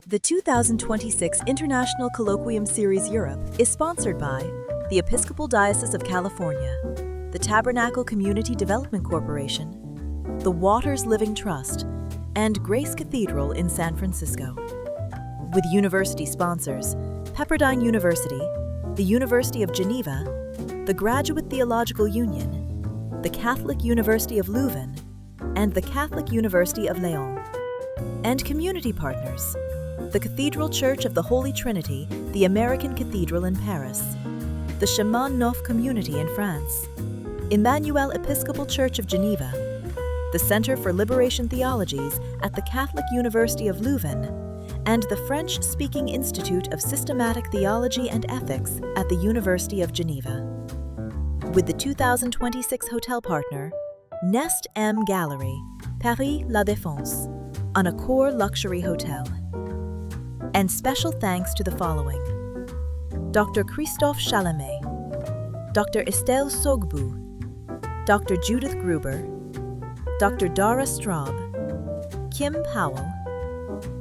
The 2026 International Colloquium Series Europe is sponsored by the Episcopal Diocese of California, the Tabernacle Community Development Corporation, the Waters Living Trust, and Grace Cathedral in San Francisco. With university sponsors, Pepperdine University, the University of Geneva, the Graduate Theological Union, the Catholic University of Leuven, and the Catholic University of Lyon. And community partners, the Cathedral Church of the Holy Trinity, the American Cathedral in Paris, the Chemin Neuf Community in France, Emmanuel Episcopal Church of Geneva, the Center for Liberation Theologies at the Catholic University of Leuven, and the French-speaking Institute of Systematic Theology and Ethics at the University of Geneva. With the 2026 hotel partner, Nest M Gallery, Paris La Défense, an Accor luxury hotel. And special thanks to the following: Dr. Christophe Chalamet, Dr. Estelle Sogbou, Dr. Judith Gruber, Dr. Dara Straub, Kim Powell,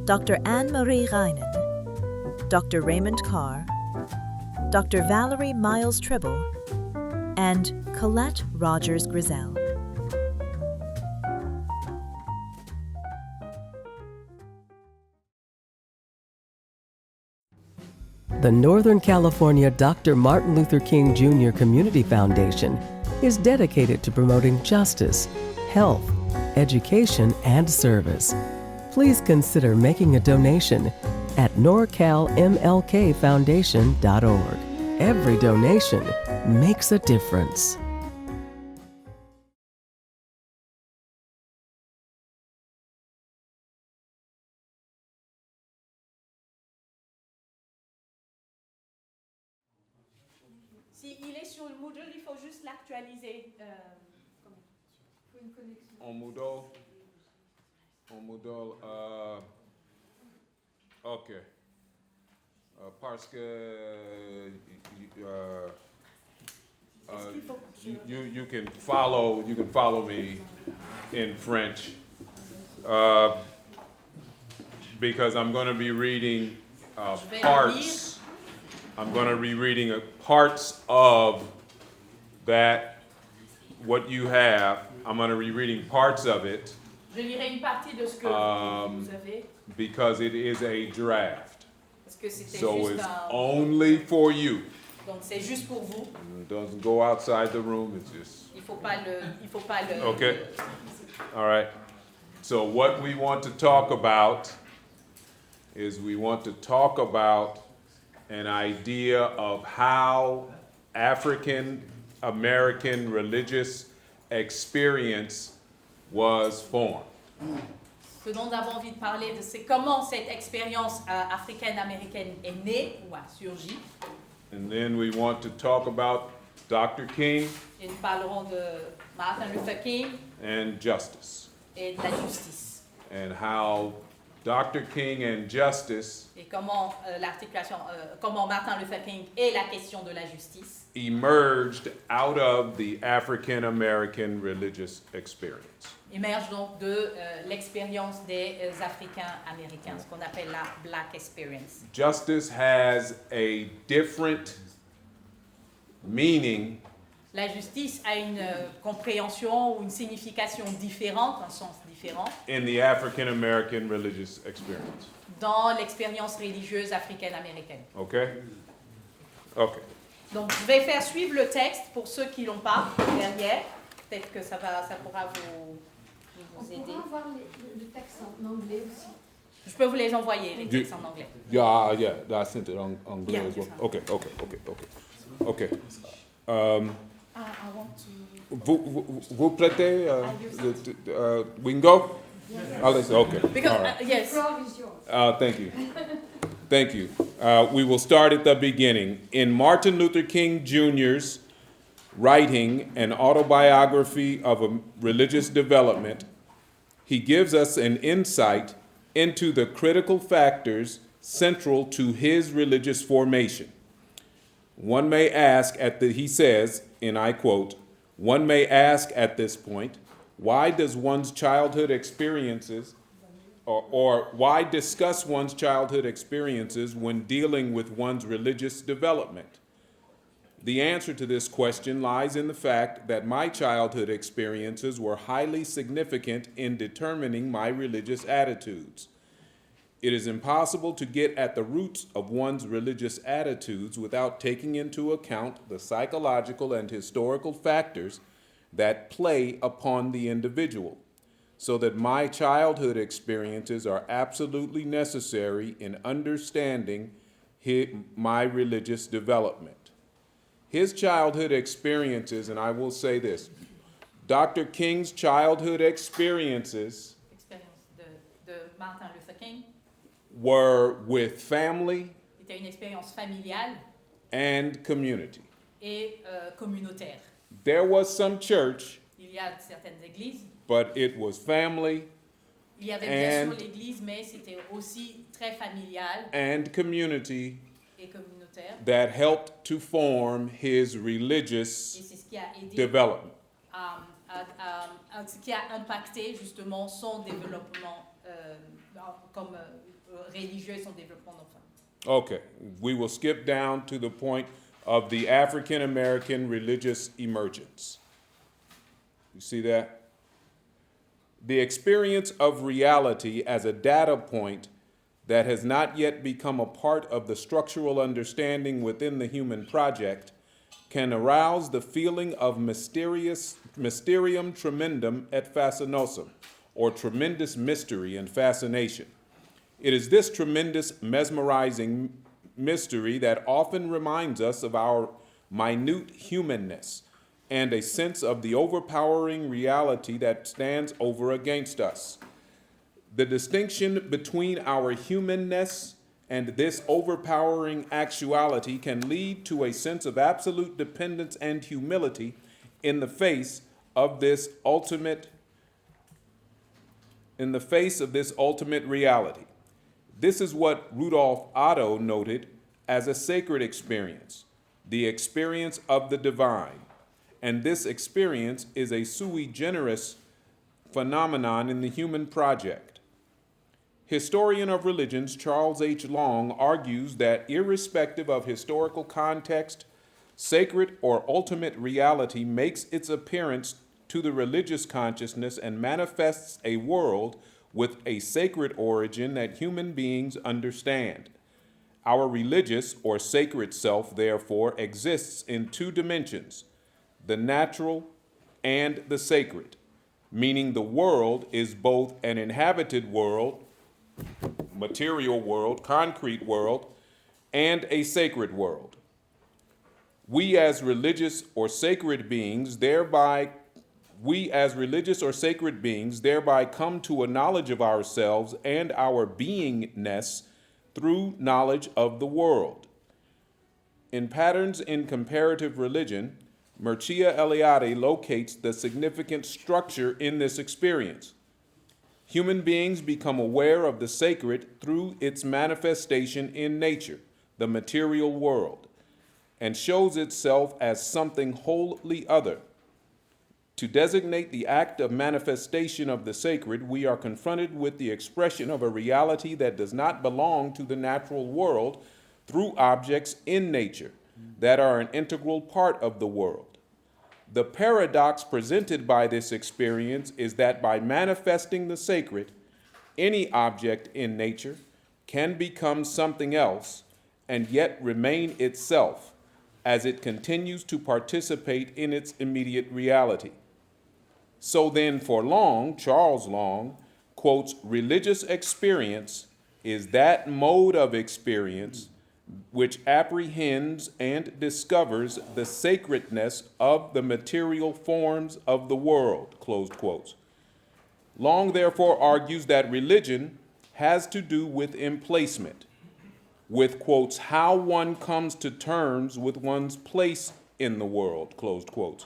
Dr. Anne-Marie Reinen, Dr. Raymond Carr, Dr. Valerie Miles-Tribble, and Colette Rogers-Grizzell. The Northern California Dr. Martin Luther King Jr. Community Foundation is dedicated to promoting justice, health, education, and service. Please consider making a donation at NorcalMLKFoundation.org. Every donation makes a difference. S'il est sur le Moodle, il faut juste l'actualiser. En Moodle? En Moodle, OK. Parce que you can follow me in French because I'm going to be reading parts. I'm going to be reading parts of that, what you have. I'm going to be reading parts of it. Je lirai une partie de ce que vous avez. Because it is a draft. Parce que c'était So juste it's un... only for you. Donc c'est juste pour vous. It doesn't go outside the room. It's just. Il faut pas le. Okay. All right. So what we want to talk about is we want to talk about an idea of how African American religious experience was formed. Ce dont nous avons envie de parler, c'est comment cette expérience africaine-américaine est née ou a surgi. And then we want to talk about Dr. King Et nous parlerons de Martin Luther King and justice, et de la justice. and how Dr. King and justice Et comment l'articulation, comment Martin Luther King et la question de la justice emerged out of the African American religious experience. émerge donc de l'expérience des Africains américains, ce qu'on appelle la Black Experience. Justice has a different meaning La justice a une compréhension ou une signification différente, un sens différent, in the African American religious experience. dans l'expérience religieuse africaine-américaine. Okay? Okay. Donc, je vais faire suivre le texte pour ceux qui l'ont pas derrière. Peut-être que ça pourra vous aider. On pourra avoir le texte en anglais aussi. Je peux vous les envoyer, les textes en anglais. Yeah, I sent it on Anglais Yeah, as well. just Okay. I want to... Vous prêtez? We can go? Okay. Because, All right. yes. The floor is yours. Thank you. Thank you. We will start at the beginning. In Martin Luther King Jr.'s writing an autobiography of a religious development, he gives us an insight into the critical factors central to his religious formation. One may ask he says, and I quote, "One may ask at this point, why does one's childhood experiences..." or why discuss one's childhood experiences when dealing with one's religious development? The answer to this question lies in the fact that my childhood experiences were highly significant in determining my religious attitudes. It is impossible to get at the roots of one's religious attitudes without taking into account the psychological and historical factors that play upon the individual, so that my childhood experiences are absolutely necessary in understanding my religious development. His childhood experiences, and I will say this, Dr. King's childhood experiences L'expérience de Martin Luther King were with family était une expérience familiale and community. et communautaire. There was some church, Il y a certaines églises, but it was family il y avait bien and- sûr l'église, mais c'était aussi très familial and community et communautaire. that helped to form his Et religious c'est ce qui a aidé development. ce qui a impacté justement son développement comme religieux et son développement d'enfant. Okay, we will skip down to the point of the African American religious emergence. You see that? The experience of reality as a data point that has not yet become a part of the structural understanding within the human project can arouse the feeling of mysterium tremendum et fascinosum, or tremendous mystery and fascination. It is this tremendous, mesmerizing mystery that often reminds us of our minute humanness and a sense of the overpowering reality that stands over against us. The distinction between our humanness and this overpowering actuality can lead to a sense of absolute dependence and humility in the face of this ultimate reality. This is what Rudolf Otto noted as a sacred experience, the experience of the divine. And this experience is a sui generis phenomenon in the human project. Historian of religions Charles H. Long argues that irrespective of historical context, sacred or ultimate reality makes its appearance to the religious consciousness and manifests a world with a sacred origin that human beings understand. Our religious or sacred self, therefore, exists in two dimensions, the natural and the sacred, meaning the world is both an inhabited world, material world, concrete world, and a sacred world. We as religious or sacred beings thereby come to a knowledge of ourselves and our beingness through knowledge of the world. In Patterns in Comparative Religion, Mircea Eliade locates the significant structure in this experience. Human beings become aware of the sacred through its manifestation in nature, the material world, and shows itself as something wholly other. To designate the act of manifestation of the sacred, we are confronted with the expression of a reality that does not belong to the natural world through objects in nature that are an integral part of the world. The paradox presented by this experience is that by manifesting the sacred, any object in nature can become something else and yet remain itself as it continues to participate in its immediate reality. So then for Long, Charles Long, quotes, religious experience is that mode of experience which apprehends and discovers the sacredness of the material forms of the world, closed quotes. Long therefore argues that religion has to do with emplacement, with, quotes, how one comes to terms with one's place in the world, closed quotes.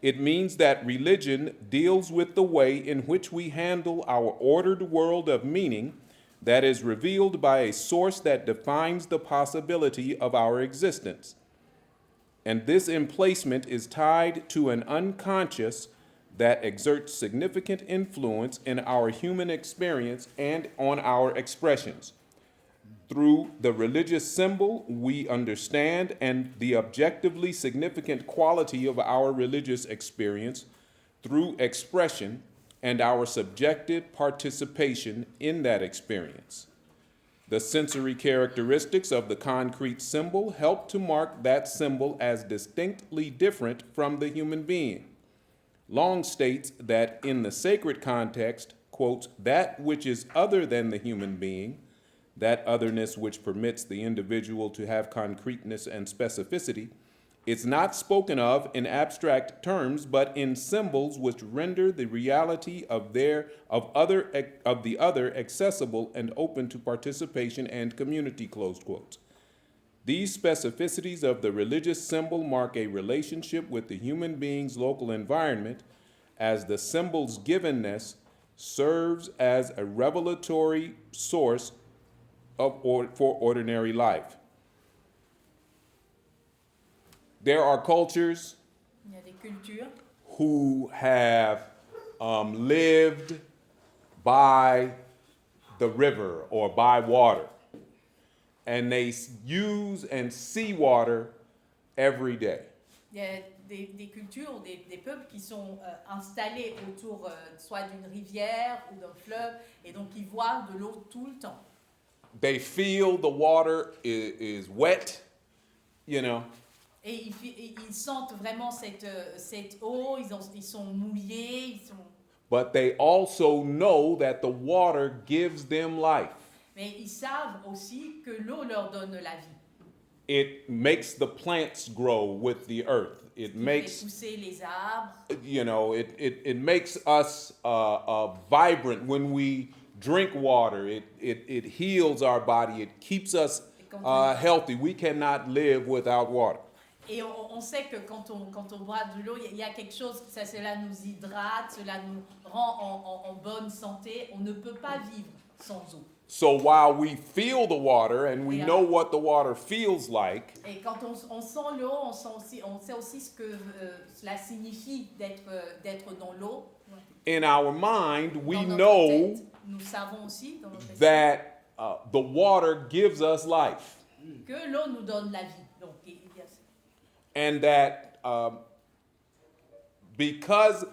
It means that religion deals with the way in which we handle our ordered world of meaning that is revealed by a source that defines the possibility of our existence. And this emplacement is tied to an unconscious, that exert significant influence in our human experience and on our expressions. Through the religious symbol, we understand and the objectively significant quality of our religious experience through expression and our subjective participation in that experience. The sensory characteristics of the concrete symbol help to mark that symbol as distinctly different from the human being. Long states that in the sacred context, quotes, that which is other than the human being, that otherness which permits the individual to have concreteness and specificity, is not spoken of in abstract terms, but in symbols which render the reality of the other accessible and open to participation and community, close quotes. These specificities of the religious symbol mark a relationship with the human being's local environment, as the symbol's givenness serves as a revelatory source for ordinary life. There are cultures Il y a des cultures who have lived by the river or by water, and they use and see water every day. Il y a des cultures, des peuples qui sont installés autour soit d'une rivière ou d'un fleuve, et donc ils voient de l'eau tout le temps. They feel the water is wet, you know. Et ils sentent vraiment cette eau, ils sont mouillés, But they also know that the water gives them life. mais ils savent aussi que l'eau leur donne la vie. It makes the plants grow with the earth. It Il fait makes, pousser les arbres. you know, it makes us vibrant when we drink water. It heals our body. It keeps us healthy. We cannot live without water. Et on sait que quand on boit de l'eau, il y a quelque chose, cela nous hydrate, cela nous rend en bonne santé. On ne peut pas vivre sans eau. So while we feel the water and we Yeah. know what the water feels like, Et quand on sent l'eau, on sait aussi ce que cela signifie d'être dans l'eau. in our mind, we Dans notre know tête, nous savons aussi dans notre esprit that the water gives us life. que l'eau nous donne la vie. Donc, And that because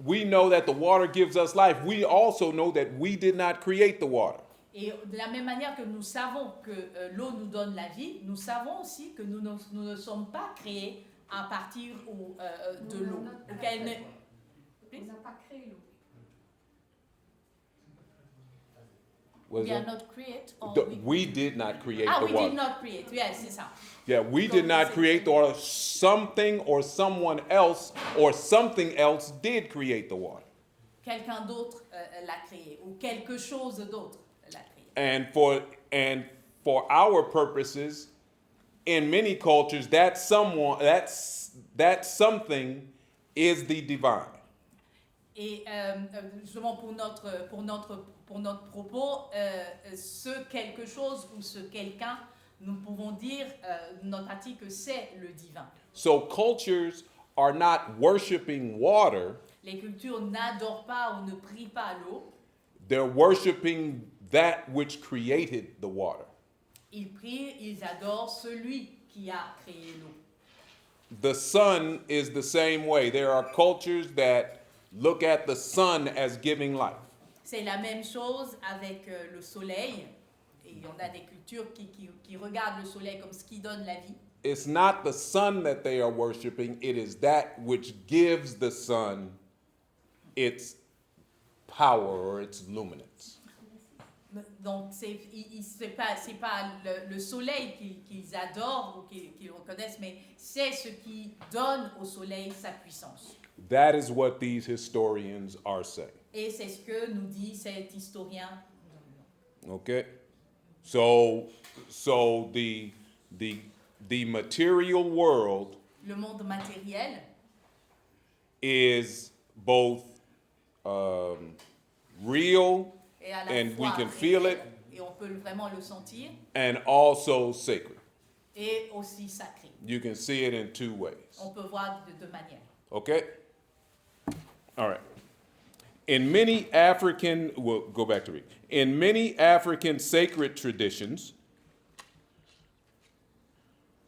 we know that the water gives us life, we also know that we did not create the water. et de la même manière que nous savons que l'eau nous donne la vie, nous savons aussi que nous ne sommes pas créés à partir de l'eau. Donc, On n'a pas créé l'eau. Was we are that? not created. Or We did not create Ah, the we water. did not create. Yes, c'est ça. Yeah, we did not create the water. Something or someone else or something else did create the water. Quelqu'un d'autre l'a créé ou quelque chose d'autre l'a créé. And for our purposes, in many cultures, that something is the divine. Et justement pour notre propos, ce quelque chose ou ce quelqu'un, nous pouvons dire, notre article, que c'est le divin. So cultures are not worshiping water, Les cultures n'adorent pas ou ne prient pas l'eau, they're worshiping that which created the water. ils prient, ils adorent celui qui a créé l'eau. The sun is the same way. There are cultures that look at the sun as giving life. C'est la même chose avec le soleil, et il y en a des cultures qui regardent le soleil comme ce qui donne la vie. It's not the sun that they are worshiping, it is that which gives the sun its power or its luminance. Donc c'est pas le soleil qu'ils adorent ou qu'ils reconnaissent, mais c'est ce qui donne au soleil sa puissance. That is what these historians are saying. Et c'est ce que nous dit cet historien. Okay? So the material world Le monde matériel is both real est à la and we fois can feel it, et on peut vraiment le sentir, and also sacred. et aussi sacré. You can see it in two ways. On peut voir de deux manières. Okay? All right. In many African, we'll go back to read. In many African sacred traditions,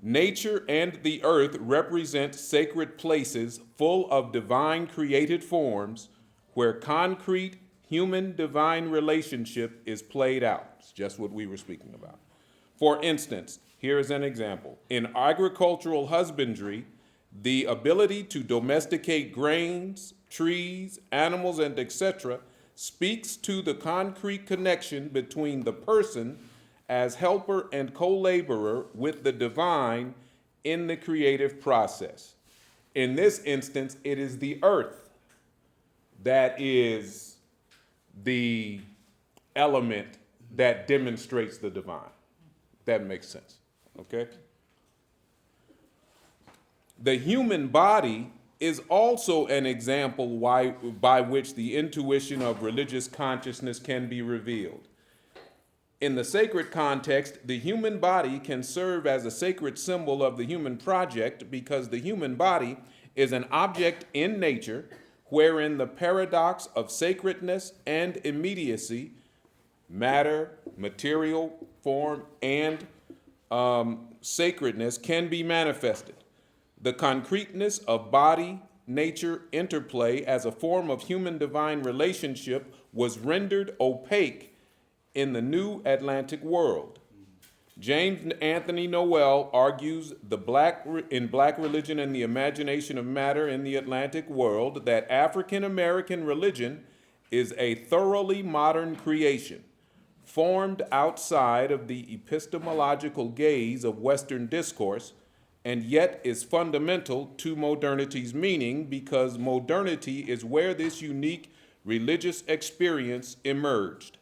nature and the earth represent sacred places full of divine created forms where concrete human-divine relationship is played out. It's just what we were speaking about. For instance, here is an example. In agricultural husbandry, the ability to domesticate grains, trees, animals, and etc. speaks to the concrete connection between the person as helper and co-laborer with the divine in the creative process. In this instance, it is the earth that is the element that demonstrates the divine. That makes sense, okay? The human body is also an example by which the intuition of religious consciousness can be revealed. In the sacred context, the human body can serve as a sacred symbol of the human project because the human body is an object in nature wherein the paradox of sacredness and immediacy, matter, material, form, and sacredness can be manifested. The concreteness of body-nature interplay as a form of human-divine relationship was rendered opaque in the New Atlantic world. James Anthony Noel argues in Black Religion and the Imagination of Matter in the Atlantic World that African American religion is a thoroughly modern creation, formed outside of the epistemological gaze of Western discourse, and yet is fundamental to modernity's meaning because modernity is where this unique religious experience emerged.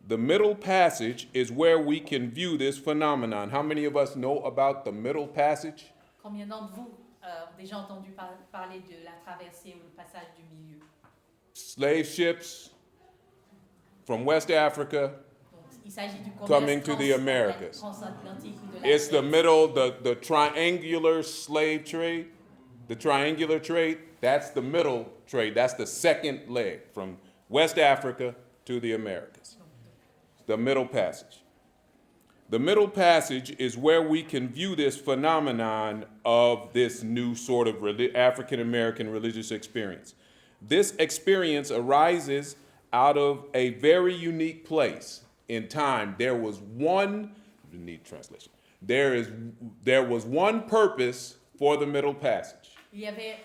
The Middle Passage is where we can view this phenomenon. How many of us know about the Middle Passage? Combien d'entre vous ont déjà entendu parler de la traversée ou le passage du milieu? Slave ships from West Africa Il s'agit du commerce coming to the Americas. transatlantique ou de la It's the middle, the triangular slave trade, the triangular trade, that's the middle trade. That's the second leg from West Africa to the Americas. The Middle Passage. The Middle Passage is where we can view this phenomenon of this new sort of African American religious experience. This experience arises out of a very unique place in time. There was one, you need translation. There was one purpose for the Middle Passage. Il y avait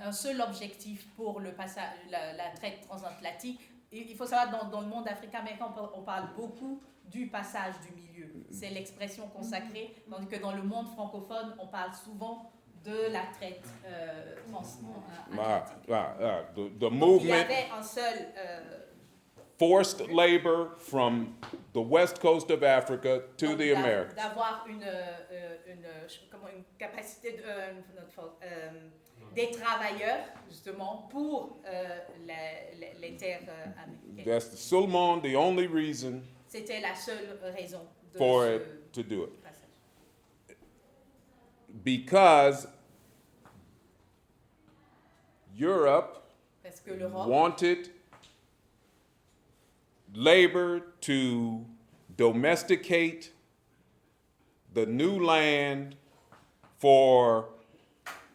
un seul objectif pour le passage, la traite transatlantique. Il faut savoir, dans le monde africain-américain, on parle beaucoup du passage du milieu. C'est l'expression consacrée, tandis que dans le monde francophone, on parle souvent de la traite transatlantique. The movement, il y avait un seul... forced labor from the west coast of Africa to the Americas. D'avoir une capacité des travailleurs, justement, pour les terres américaines. That's seulement the only reason C'était la seule raison de for ce it to do it. passage. Because Europe Parce que l'Europe wanted labor to domesticate the new land for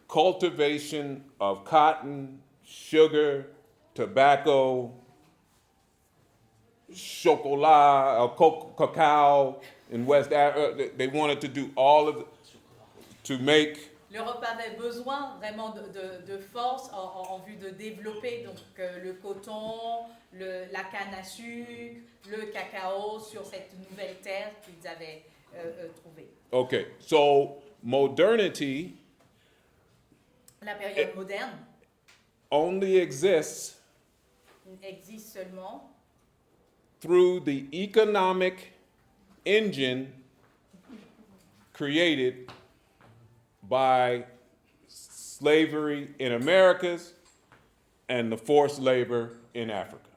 cultivation of cotton, sugar, tobacco, chocolat, cacao in West Africa. They wanted to do all of it to make. L'Europe avait besoin vraiment de force en vue de développer donc, le coton, la canne à sucre, le cacao sur cette nouvelle terre qu'ils avaient trouvée. Okay, so modernity La période moderne only exists existe seulement through the economic engine created by slavery in Americas and the forced labor in Africa.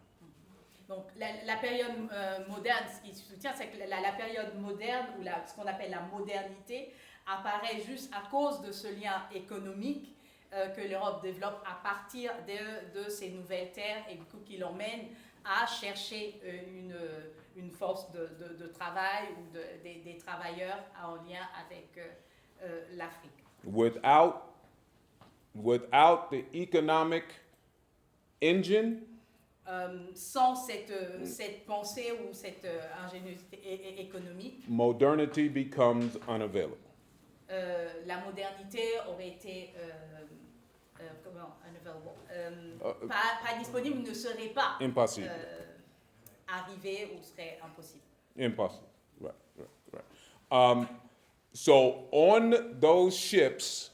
Donc la période moderne, ce qui soutient, c'est que la période moderne, ou ce qu'on appelle la modernité, apparaît juste à cause de ce lien économique que l'Europe développe à partir de ces nouvelles terres et qui l'emmène à chercher une force de travail ou des travailleurs en lien avec l'Afrique. Without the economic engine, sans cette pensée ou cette ingéniosité économique, modernity becomes unavailable. La modernité aurait été pas disponible, ne serait pas arrivée ou serait impossible. Impossible. Right. So on those ships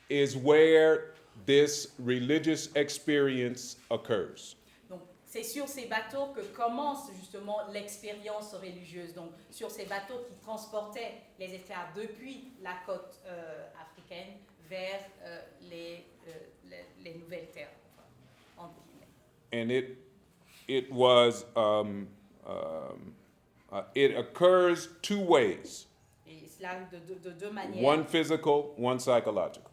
is where this religious experience occurs. Donc, c'est sur ces bateaux que commence justement l'expérience religieuse. Donc, sur ces bateaux qui transportaient les esclaves depuis la côte africaine vers les nouvelles terres. Entre guillemets. And it occurs two ways. Et cela de deux manières. One physical, one psychological.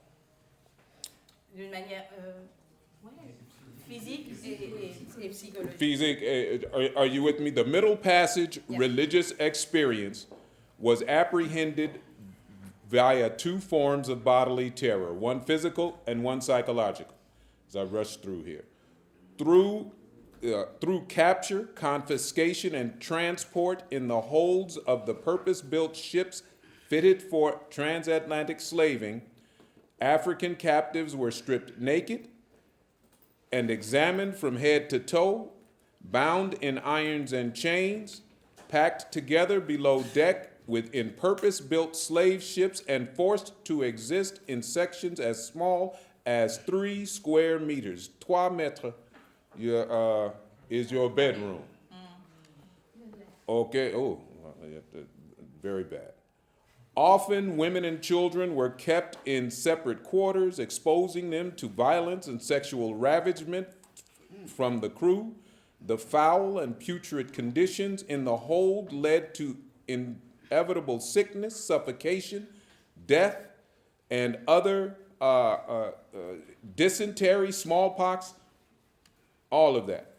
D'une manière physique et psychologique. Physique, are you with me? The Middle Passage religious experience was apprehended via two forms of bodily terror, one physical and one psychological, as I rush through here. Through capture, confiscation, and transport in the holds of the purpose-built ships fitted for transatlantic slaving, African captives were stripped naked and examined from head to toe, bound in irons and chains, packed together below deck within purpose-built slave ships, and forced to exist in sections as small as 3 square meters. 3 mètres is your bedroom. Okay, very bad. Often, women and children were kept in separate quarters, exposing them to violence and sexual ravagement from the crew. The foul and putrid conditions in the hold led to inevitable sickness, suffocation, death, and other dysentery, smallpox, all of that.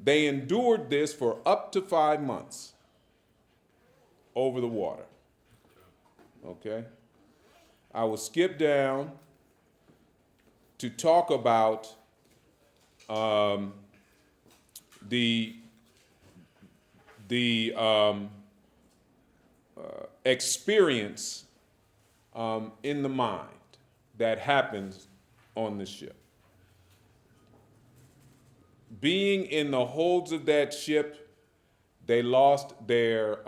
They endured this for up to 5 months over the water. Okay? I will skip down to talk about the experience in the mind that happens on the ship. Being in the holds of that ship, they lost their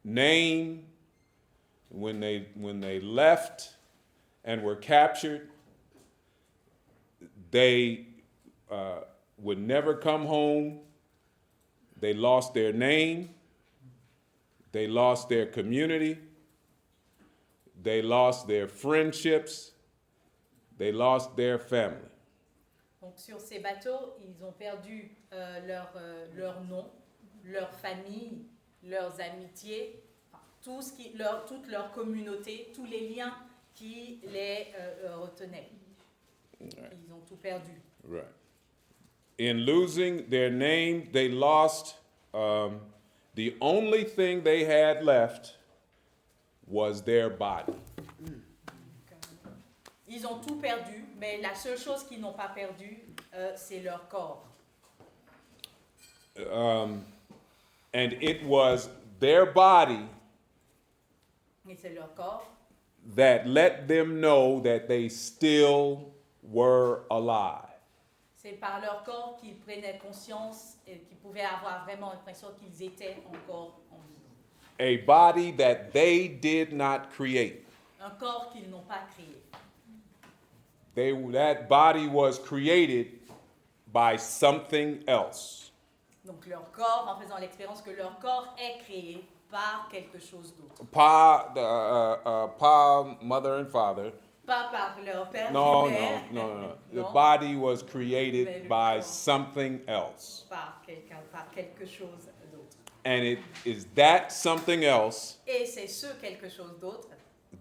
name when they left and were captured. They would never come home. They lost their name. They lost their community. They lost their friendships. They lost their family. Donc sur ces bateaux, ils ont perdu leur nom, leur famille, leurs amitiés, toute leur communauté, tous les liens qui les retenaient. Right. Ils ont tout perdu. Right. In losing their name, they lost the only thing they had left was their body. Ils ont tout perdu, mais la seule chose qu'ils n'ont pas perdue, c'est leur corps. And it was their body et c'est leur corps that let them know that they still were alive. C'est par leur corps qu'ils prenaient conscience et qu'ils pouvaient avoir vraiment l'impression qu'ils étaient encore en vie. A body that they did not create. Un corps qu'ils n'ont pas créé. That body was created by something else. Donc leur corps, en faisant l'expérience que leur corps est créé par quelque chose d'autre. Pa, mother and father. Pas par leur père No. et mère. No. The body was created by something else. Par quelque chose d'autre. And it is that something else Et c'est ce quelque chose d'autre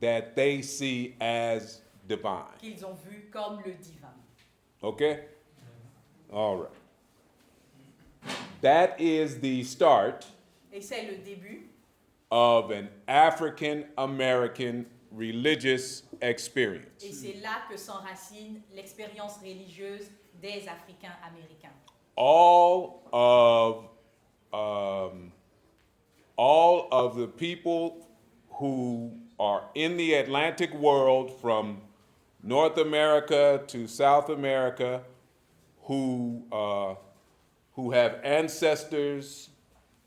that they see as divine. qu'ils ont vu comme le divin. Okay? All right. That is the start Et c'est le début of an African American religious et experience. c'est là que s'enracine l'expérience religieuse des Africains américains. All of the people who are in the Atlantic world, from North America to South America, who have ancestors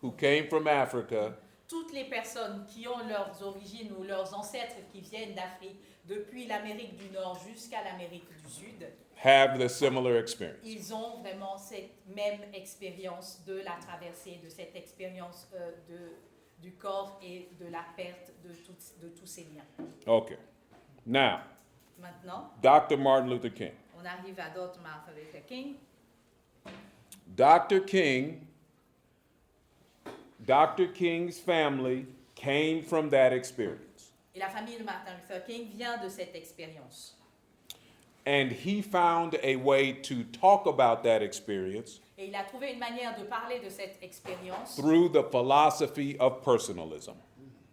who came from Africa, Toutes les personnes qui ont leurs origines ou leurs ancêtres qui viennent d'Afrique, depuis l'Amérique du Nord jusqu'à l'Amérique du Sud, have the similar experience. ils ont vraiment cette même expérience de la traversée, de cette expérience du corps et de la perte de tous ces liens. Okay. Now, Maintenant, Dr. Martin Luther King. on arrive à Dr. Martin Luther King. Dr. King's family came from that experience. Et la famille de Martin Luther King vient de cette expérience. And he found a way to talk about that experience Et il a trouvé une manière de parler de cette expérience through the philosophy of personalism.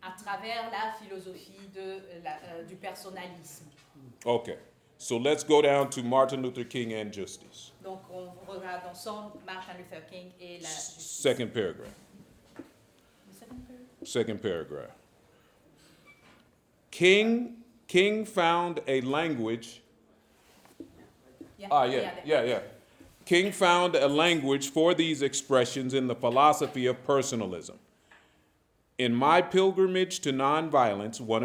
à travers la philosophie du personnalisme. Okay, so let's go down to Martin Luther King and justice. Donc on regarde ensemble Martin Luther King et la justice. Second paragraph. Le second paragraph? Second paragraph. King found a language. Yeah. King found a language for these expressions in the philosophy of personalism. In My Pilgrimage to Nonviolence, one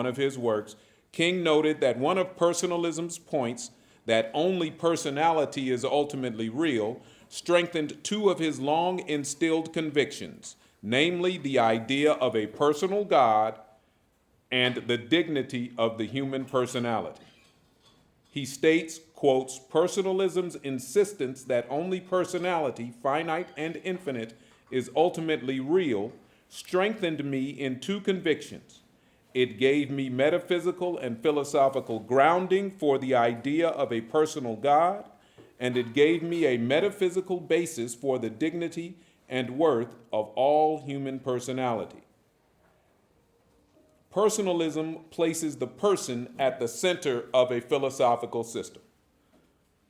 of his works, King noted that one of personalism's points, that only personality is ultimately real, strengthened two of his long instilled convictions, namely the idea of a personal God and the dignity of the human personality. He states, quotes, personalism's insistence that only personality, finite and infinite, is ultimately real, strengthened me in two convictions. It gave me metaphysical and philosophical grounding for the idea of a personal God, and it gave me a metaphysical basis for the dignity and worth of all human personality. Personalism places the person at the center of a philosophical system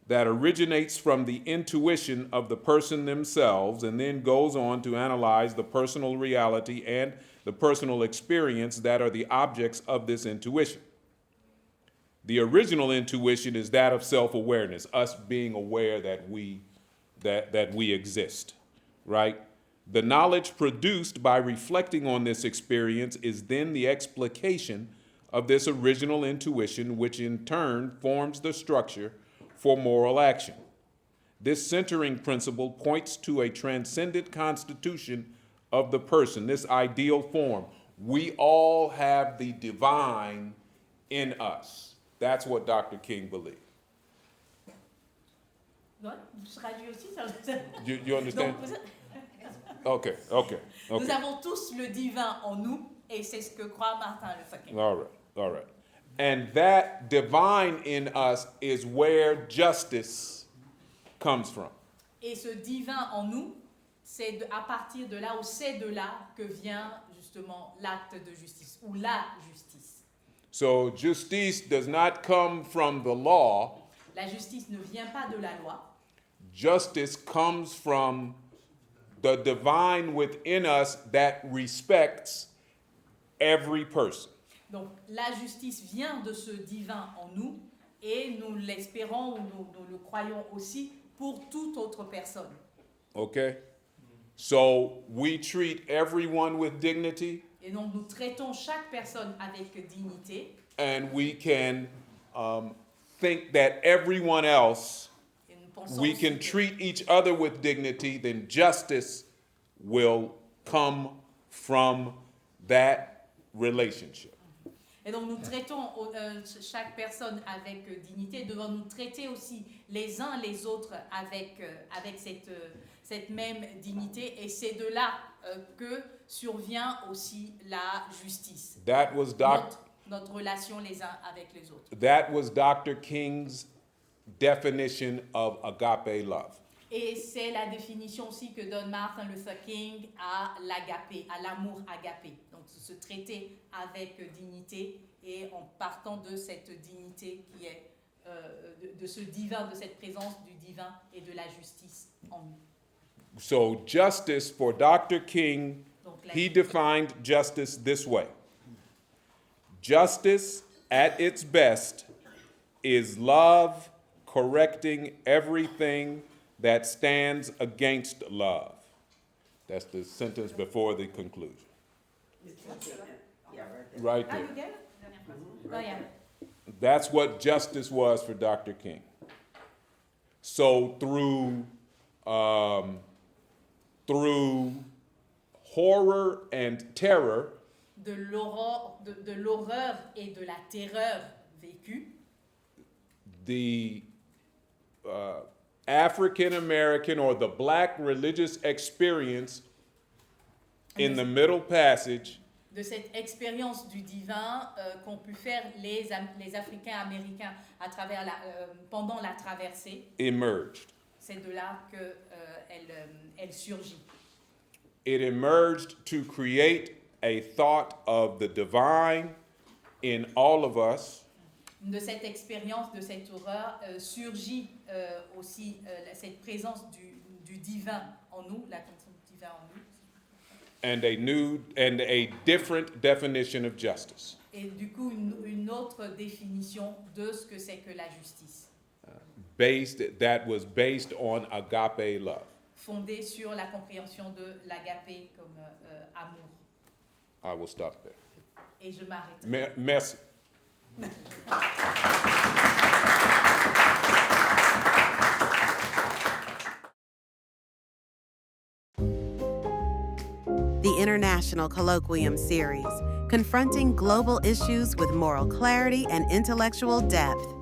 that originates from the intuition of the person themselves and then goes on to analyze the personal reality and the personal experience that are the objects of this intuition. The original intuition is that of self-awareness, us being aware that we exist, right? The knowledge produced by reflecting on this experience is then the explication of this original intuition, which in turn forms the structure for moral action. This centering principle points to a transcendent constitution of the person, this ideal form. We all have the divine in us. That's what Dr. King believed. Ouais, je traduis aussi. You understand? Donc, Okay. nous avons tous le divin en nous et c'est ce que croit Martin Luther King. All right. And that divine in us is where justice comes from. Et ce divin en nous, c'est à partir de là, ou c'est de là que vient justement l'acte de justice, ou la justice. So justice does not come from the law. La justice ne vient pas de la loi. Justice comes from the divine within us that respects every person. Donc la justice vient de ce divin en nous et nous l'espérons ou nous le croyons aussi pour toute autre personne. Okay? So we treat everyone with dignity, Et donc nous traitons chaque personne avec dignité and we can think that everyone else, et nous pensons we aussi can que- treat each other with dignity, then justice will come from that relationship. Et donc nous traitons chaque personne avec dignité, devons nous traiter aussi les uns les autres avec cette même dignité et c'est de là que survient aussi la justice. That was notre relation les uns avec les autres. That was Dr. King's definition of agape love. Et c'est la définition aussi que donne Martin Luther King à l'agapé, à l'amour agapé. Donc se traiter avec dignité et en partant de cette dignité qui est de ce divin, de cette présence du divin et de la justice en nous. So justice for Dr. King, Donc, he defined justice this way. Justice at its best is love correcting everything that stands against love. That's the sentence before the conclusion. Right Ah, there. you get it? Oh, yeah. That's what justice was for Dr. King. So through horror and terror, De l'horreur et de la terreur vécue, the African American or the black religious experience in the middle passage de cette expérience du divin qu'ont pu faire les Africains américains à travers pendant la traversée, emerged. c'est de là que elle surgit. It emerged to create a thought of the divine in all of us, De cette expérience, de cette horreur, surgit aussi cette présence du divin en nous, la conception du divin en nous. and a different definition of justice. Et du coup, une autre définition de ce que c'est que la justice, That was based on agape love. fondée sur la compréhension de l'agapé comme amour. I will stop there. Et je m'arrête. Merci. The International Colloquium Series, confronting global issues with moral clarity and intellectual depth.